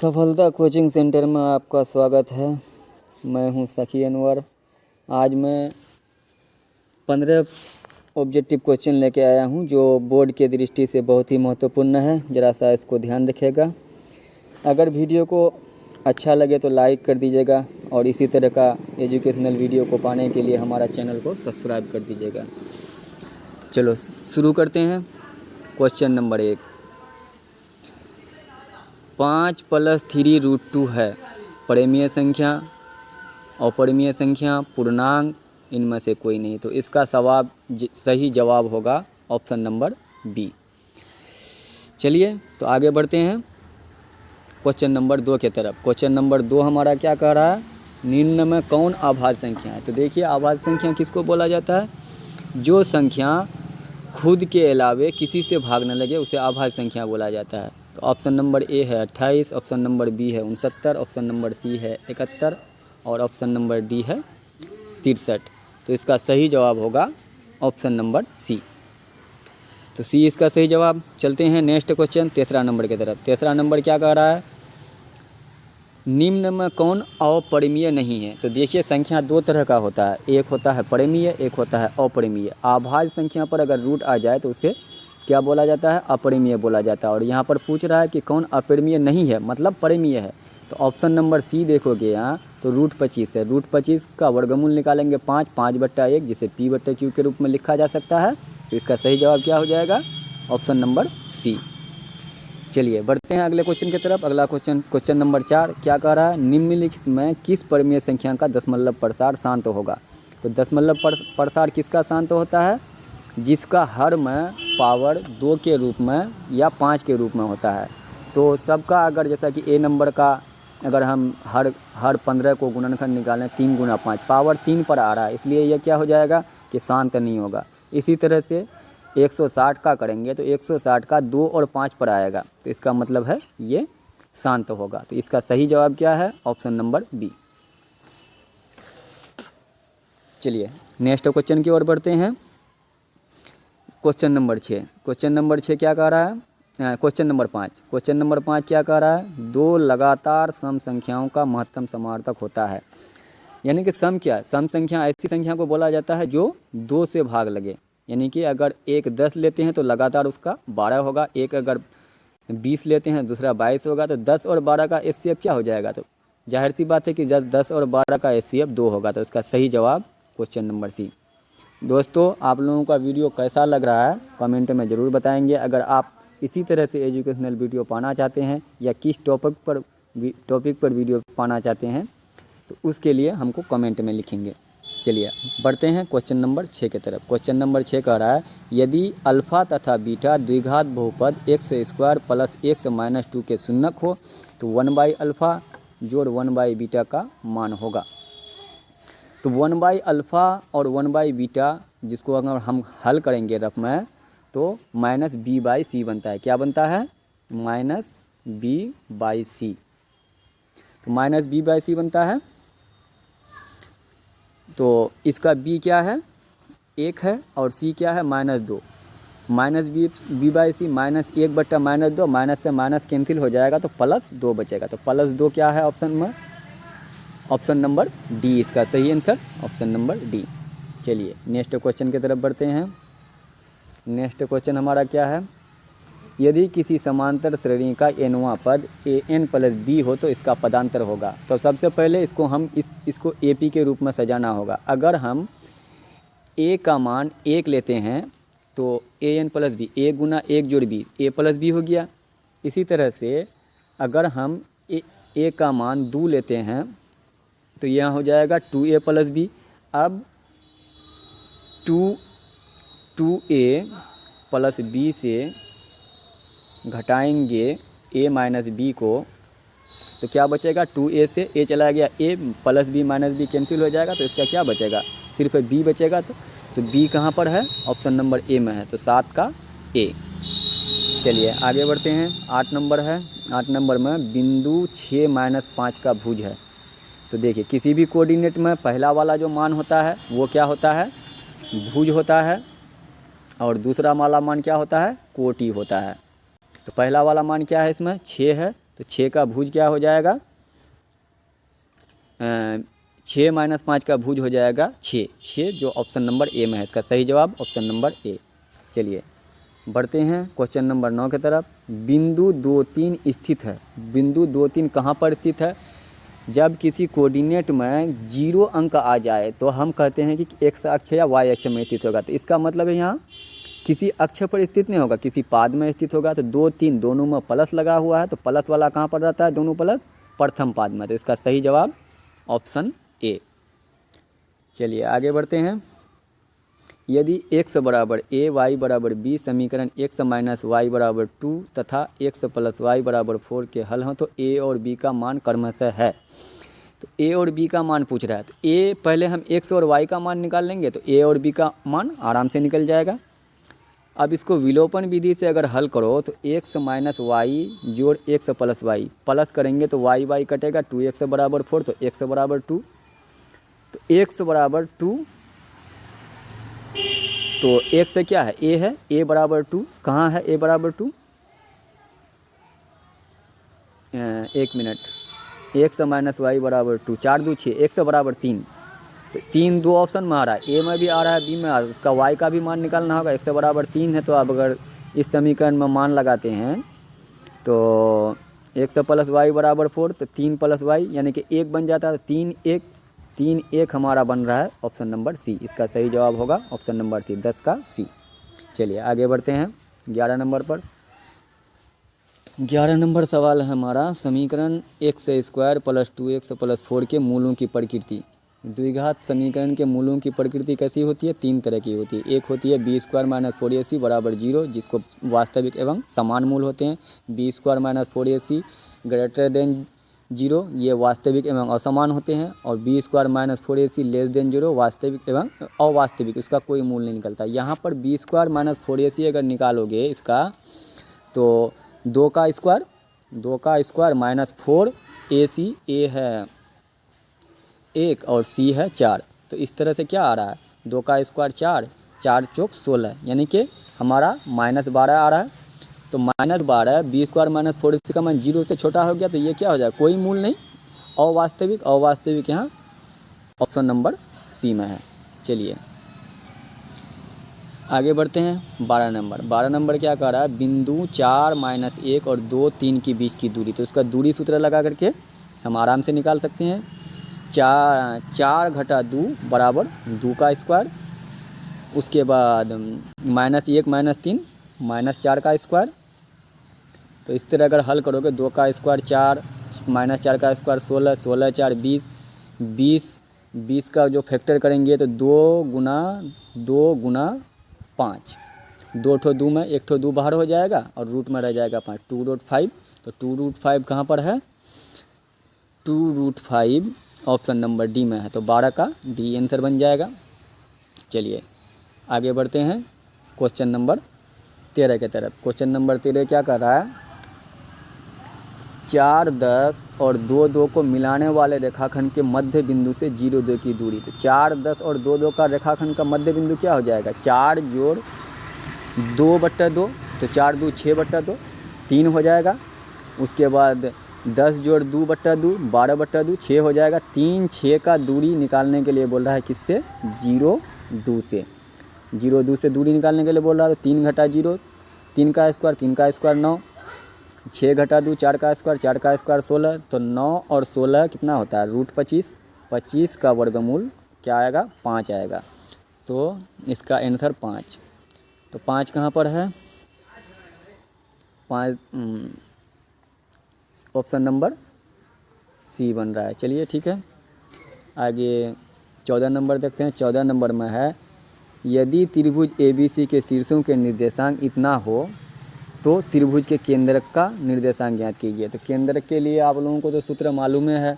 सफलता coaching centre में आपका स्वागत है। मैं हूं सखी अनवर। आज मैं 15 ऑब्जेक्टिव क्वेश्चन लेके आया हूं जो बोर्ड के दृष्टि से बहुत ही महत्वपूर्ण है। ज़रा सा इसको ध्यान रखिएगा। अगर वीडियो को अच्छा लगे तो लाइक कर दीजिएगा और इसी तरह का एजुकेशनल वीडियो को पाने के लिए हमारा चैनल को सब्सक्राइब कर दीजिएगा। चलो शुरू करते हैं। क्वेश्चन नंबर 1, 5 + 3√2 है परिमेय संख्या, अपरिमेय संख्या, पूर्णांक, इनमें से कोई नहीं। तो इसका सही जवाब होगा ऑप्शन नंबर बी। चलिए तो आगे बढ़ते हैं क्वेश्चन नंबर 2 की तरफ। क्वेश्चन नंबर 2 हमारा क्या कह रहा है, निम्न में कौन अभाज्य संख्या है। तो देखिए अभाज्य संख्या किसको बोला जाता है, जो संख्या खुद के अलावे किसी से भाग न लगे उसे अभाज्य संख्या बोला जाता है। तो ऑप्शन नंबर ए है 28, ऑप्शन नंबर बी है 69, ऑप्शन नंबर सी है 71 और ऑप्शन नंबर डी है 63। तो इसका सही जवाब होगा ऑप्शन नंबर सी। तो सी इसका सही जवाब। चलते हैं नेक्स्ट क्वेश्चन, तीसरा नंबर की तरफ। तीसरा नंबर क्या कह रहा है, निम्न में कौन अपरिमेय नहीं है। तो देखिए संख्या दो तरह का होता है, एक होता है परिमेय, एक होता है अपरिमेय। अभाज्य संख्या पर अगर रूट आ जाए तो उसे क्या बोला जाता है, अपरिमेय बोला जाता है। और यहाँ पर पूछ रहा है कि कौन अपरिमेय नहीं है, मतलब परिमेय है। तो ऑप्शन नंबर सी देखोगे यहाँ तो √25 है। √25 का वर्गमूल निकालेंगे 5/1 जिसे p/q के रूप में लिखा जा सकता है। तो इसका सही जवाब क्या हो जाएगा, ऑप्शन नंबर सी। चलिए बढ़ते हैं अगले क्वेश्चन की तरफ। अगला क्वेश्चन नंबर 4 क्या कह रहा है, निम्नलिखित में किस परिमेय संख्या का दशमलव प्रसार शांत होगा। तो दशमलव प्रसार किसका शांत होता है, जिसका हर में पावर 2 के रूप में या 5 के रूप में होता है। तो सबका अगर जैसा कि ए नंबर का अगर हम हर 15 को गुणनखंड निकालें 3 × 5 पावर 3 पर आ रहा है, इसलिए यह क्या हो जाएगा कि शांत नहीं होगा। इसी तरह से 160 का करेंगे तो 160 का 2 और 5 पर आएगा, तो इसका मतलब है ये शांत होगा। तो इसका सही जवाब क्या है, ऑप्शन नंबर बी। चलिए नेक्स्ट क्वेश्चन की ओर बढ़ते हैं। Question number 6। क्वेश्चन नंबर 6 क्या कह रहा है, क्वेश्चन नंबर 5। क्वेश्चन नंबर 5 क्या कह रहा है, 2 लगातार सम संख्याओं का महत्तम समार्थक होता है। यानी कि सम क्या, सम संख्या ऐसी संख्या को बोला जाता है जो 2 से भाग लगे। यानी कि अगर एक 10 लेते हैं तो लगातार उसका 12 होगा, एक अगर 20 लेते हैं दूसरा 22 होगा। तो 10 और 12 का एचसीएफ क्या हो जाएगा, तो जाहिर सी बात है कि 10 और 12 का एचसीएफ 2 होगा। तो इसका सही जवाब क्वेश्चन नंबर सी। दोस्तों आप लोगों का वीडियो कैसा लग रहा है कमेंट में ज़रूर बताएंगे। अगर आप इसी तरह से एजुकेशनल वीडियो पाना चाहते हैं या किस टॉपिक पर वीडियो पाना चाहते हैं तो उसके लिए हमको कमेंट में लिखेंगे। चलिए बढ़ते हैं क्वेश्चन नंबर 6 की तरफ। क्वेश्चन नंबर 6 कह रहा है, यदि अल्फ़ा तथा बीटा द्विघात बहुपद x² + x - 2 के शून्यक हो तो 1/α जोड़ 1/बीटा का मान होगा। तो 1/α और 1/बीटा जिसको अगर हम हल करेंगे रफ में तो -b/c बनता है। क्या बनता है, -b/c। तो -b/c बनता है। तो इसका b क्या है, 1 है और c क्या है, -2। -b/c -1/-2 माइनस से माइनस कैंसिल हो जाएगा तो +2 बचेगा। तो +2 क्या है ऑप्शन में, ऑप्शन नंबर डी इसका सही आंसर, ऑप्शन नंबर डी। चलिए नेक्स्ट क्वेश्चन की तरफ बढ़ते हैं। नेक्स्ट क्वेश्चन हमारा क्या है, यदि किसी समांतर श्रेणी का nवां पद an + b हो तो इसका पदांतर होगा। तो सबसे पहले इसको हम इसको AP के रूप में सजाना होगा। अगर हम a का मान 1 लेते हैं तो an + b, a × 1 जोड़ b, a + b हो गया। इसी तरह से अगर हम a का मान 2 लेते हैं तो यह हो जाएगा 2a + b। अब 2a + b से घटाएंगे a - b को तो क्या बचेगा, 2a से a चला गया, a + b - b कैंसिल हो जाएगा। तो इसका क्या बचेगा, सिर्फ b बचेगा। तो b कहाँ पर है, ऑप्शन नंबर ए में है, तो 7 का a। चलिए आगे बढ़ते हैं। 8 नंबर है। 8 नंबर में बिंदु 6 - 5 का भुज है। तो देखिए किसी भी कोऑर्डिनेट में पहला वाला जो मान होता है वो क्या होता है, भुज होता है, और दूसरा वाला मान क्या होता है, कोटि होता है। तो पहला वाला मान क्या है, इसमें 6 है तो 6 का भुज क्या हो जाएगा, 6 - 5 का भुज हो जाएगा 6, 6 जो ऑप्शन नंबर ए में है। इसका सही जवाब ऑप्शन नंबर ए। चलिए बढ़ते हैं क्वेश्चन नंबर 9 की तरफ। बिंदु 2 3 स्थित है। बिंदु 2 3 कहाँ पर स्थित है? जब किसी कोऑर्डिनेट में 0 अंक आ जाए तो हम कहते हैं कि एक्स अक्ष या वाई अक्ष में स्थित होगा। तो इसका मतलब है यहाँ किसी अक्ष पर स्थित नहीं होगा, किसी पाद में स्थित होगा। तो 2 3 दोनों में प्लस लगा हुआ है, तो प्लस वाला कहाँ पर रहता है? दोनों प्लस प्रथम पाद में। तो इसका सही जवाब ऑप्शन ए। चलिए आगे बढ़ते हैं। यदि x बराबर a y बराबर b समीकरण x माइनस वाई बराबर 2 तथा x प्लस वाई बराबर 4 के हल हों तो a और b का मान क्रमशः है। तो a और b का मान पूछ रहा है, तो a पहले हम x और y का मान निकाल लेंगे, तो a और b का मान आराम से निकल जाएगा। अब इसको विलोपन विधि से अगर हल करो तो x माइनस वाई जोड़ x प्लस वाई, प्लस करेंगे तो y y कटेगा, 2x बराबर 4 तो x बराबर 2। तो x बराबर 2, तो x से क्या है? a है, a बराबर 2। कहाँ है a बराबर 2? एक मिनट, x माइनस वाई बराबर 2, 4 2 6, x बराबर 3। तो 3 दो ऑप्शन में आ रहा है, a में भी आ रहा है, b में आ रहा है, उसका y का भी मान निकालना होगा। x बराबर 3 है, तो अब अगर इस समीकरण में मान लगाते हैं तो x प्लस वाई बराबर 4, तो 3 प्लस वाई यानी कि 1 बन जाता है। तो 3 1 हमारा बन रहा है ऑप्शन नंबर सी। इसका सही जवाब होगा ऑप्शन नंबर सी, 10 का सी। चलिए आगे बढ़ते हैं 11 नंबर पर। 11 नंबर सवाल है हमारा, समीकरण x square plus 2x plus 4 के मूलों की प्रकृति। द्विघात समीकरण के मूलों की प्रकृति कैसी होती है? 3 तरह की होती है। एक होती है बी स्क्वायर माइनस 4ac बराबर 0, जिसको वास्तविक एवं समान मूल होते हैं। B square minus 4ac greater than 0, ये वास्तविक एवं असमान होते हैं। और B square minus 4ac less than 0, वास्तविक एवं अवास्तविक, इसका कोई मूल नहीं निकलता। यहाँ पर बी स्क्वायर माइनस 4ac अगर निकालोगे इसका, तो 2 का स्क्वायर माइनस 4ac, a है 1 और c है 4। तो इस तरह से क्या आ रहा है? 2 का स्क्वायर 4, 4 चौक 16, यानी कि हमारा -12 आ रहा है। तो -12 बी स्क्वायर माइनस 4ac का मान 0 से छोटा हो गया, तो ये क्या हो जाएगा? कोई मूल नहीं, अवास्तविक यहाँ ऑप्शन नंबर सी में है। चलिए आगे बढ़ते हैं 12 नंबर। 12 नंबर क्या कह रहा है? बिंदु 4 - 1 और 2 3 के बीच की दूरी। तो इसका दूरी सूत्र लगा करके हम आराम से निकाल सकते हैं। 4 घटा 2 बराबर 2 का स्क्वायर, उसके बाद -1 - 3 -4 का स्क्वायर। तो इस तरह अगर हल करोगे, 2 का स्क्वायर 4, -4 का स्क्वायर 16, 16 4 20, 20 का जो फैक्टर करेंगे तो 2 गुना 5, 2 ठो 2 में 1 ठो 2 बाहर हो जाएगा और रूट में रह जाएगा 5, 2√5। तो 2√5 कहाँ पर है? 2√5 ऑप्शन नंबर डी में है। तो 12 का डी आंसर बन जाएगा। चलिए आगे बढ़ते हैं क्वेश्चन नंबर 13 की तरफ। क्वेश्चन नंबर 13 क्या कर रहा है? 4 10 और 2 2 को मिलाने वाले रेखाखंड के मध्य बिंदु से 0 2 की दूरी। तो 4 10 और 2 2 का रेखाखंड का मध्य बिंदु क्या हो जाएगा? 4 जोड़ 2/2, तो 4 2 6/2, 3 हो जाएगा। उसके बाद 10 जोड़ 2/2, 12/2, 6 हो जाएगा। 3 6 का दूरी निकालने के लिए बोल रहा है, किससे? 0 2 से। 0 2 से दूरी निकालने के लिए बोल रहा है। तो 3 घटा 0, 3 का स्क्वायर 9, 6 घटा 2 4 का स्क्वायर 16। तो 9 और 16 कितना होता है? √25, 25 का वर्गमूल क्या आएगा? 5 आएगा। तो इसका आंसर 5। तो 5 कहाँ पर है? 5 ऑप्शन नंबर सी बन रहा है। चलिए ठीक है, आगे 14 नंबर देखते हैं। 14 नंबर में है, यदि त्रिभुज ABC के शीर्षों के निर्देशांक इतना हो तो त्रिभुज के केंद्रक का निर्देशांक ज्ञात कीजिए। तो केंद्रक के लिए आप लोगों को तो सूत्र मालूम है।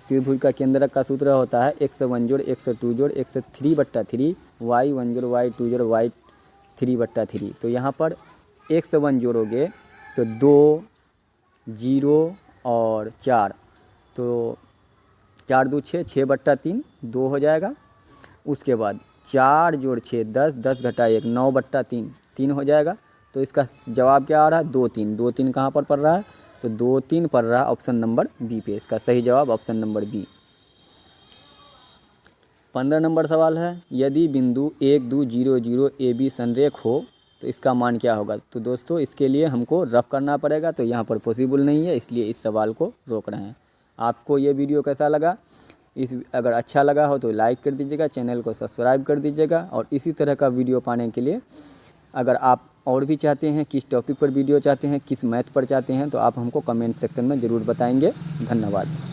त्रिभुज का केंद्रक का सूत्र होता है x1 जोड़ x2 जोड़ x3/3 y1 जोड़ y2 जोड़ y3/3। तो यहाँ पर x1 जोड़ोगे तो 2 0 और 4, तो 4 2 6, 6/3 2 हो जाएगा। उसके बाद 4 जोड़ 6 10, 10 घटा 1 9/3 3 हो जाएगा। तो इसका जवाब क्या आ रहा है? 2 3। 2 3 कहाँ पर पड़ रहा है? तो 2, 3 पड़ रहा ऑप्शन नंबर बी पे। इसका सही जवाब ऑप्शन नंबर बी। 15 नंबर सवाल है, यदि बिंदु 1, 2, 0, 0 ए बी संरेख हो तो इसका मान क्या होगा। तो दोस्तों इसके लिए हमको रफ करना पड़ेगा, तो यहाँ पर पॉसिबल नहीं है, इसलिए इस सवाल को रोक रहे हैं। आपको ये वीडियो कैसा लगा, अगर अच्छा लगा हो तो लाइक कर दीजिएगा, चैनल को सब्सक्राइब कर दीजिएगा। और इसी तरह का वीडियो पाने के लिए अगर आप और भी चाहते हैं, किस टॉपिक पर वीडियो चाहते हैं, किस मैथ पर चाहते हैं, तो आप हमको कमेंट सेक्शन में ज़रूर बताएंगे। धन्यवाद।